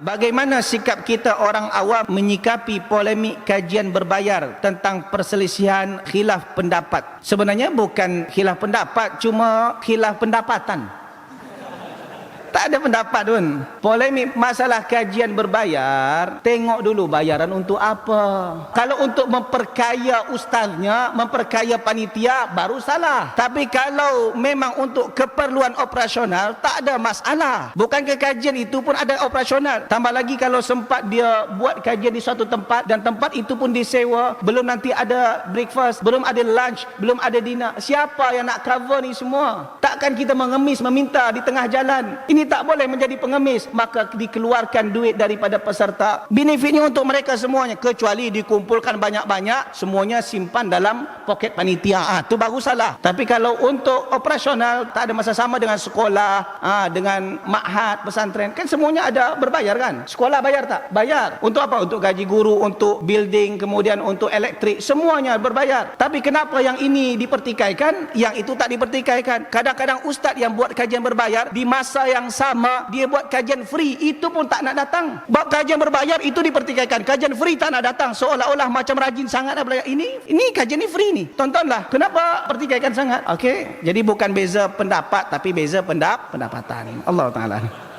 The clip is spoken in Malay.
Bagaimana sikap kita orang awam menyikapi polemik kajian berbayar tentang perselisihan khilaf pendapat? Sebenarnya bukan khilaf pendapat, cuma khilaf pendapatan. Tak ada pendapat pun. Polemik masalah kajian berbayar, tengok dulu bayaran untuk apa. Kalau untuk memperkaya ustaznya, memperkaya panitia, baru salah. Tapi kalau memang untuk keperluan operasional, tak ada masalah. Bukankah kajian itu pun ada operasional? Tambah lagi kalau sempat dia buat kajian di suatu tempat, dan tempat itu pun disewa, belum nanti ada breakfast, belum ada lunch, belum ada dinner. Siapa yang nak cover ni semua? Takkan kita mengemis meminta di tengah jalan? Ini tak boleh menjadi pengemis. Maka dikeluarkan duit daripada peserta. Benefitnya untuk mereka semuanya, kecuali dikumpulkan banyak-banyak, semuanya simpan dalam poket panitia. Itu baru salah. Tapi kalau untuk operasional, tak ada masa sama dengan sekolah, dengan ma'had, pesantren, kan semuanya ada berbayar kan? Sekolah bayar tak? Bayar. Untuk apa? Untuk gaji guru, untuk building, kemudian untuk elektrik, semuanya berbayar. Tapi kenapa yang ini dipertikaikan, yang itu tak dipertikaikan? Kadang-kadang ustaz yang buat kajian berbayar, di masa yang sama dia buat kajian free, itu pun tak nak datang. Buat kajian berbayar itu dipertikaikan, kajian free tak nak datang, seolah-olah macam rajin sangat nak belajar. Ini kajian ni free ni, tontonlah. Kenapa pertikaikan sangat? Okey, jadi bukan beza pendapat, tapi beza pendapatan. Allah Ta'ala.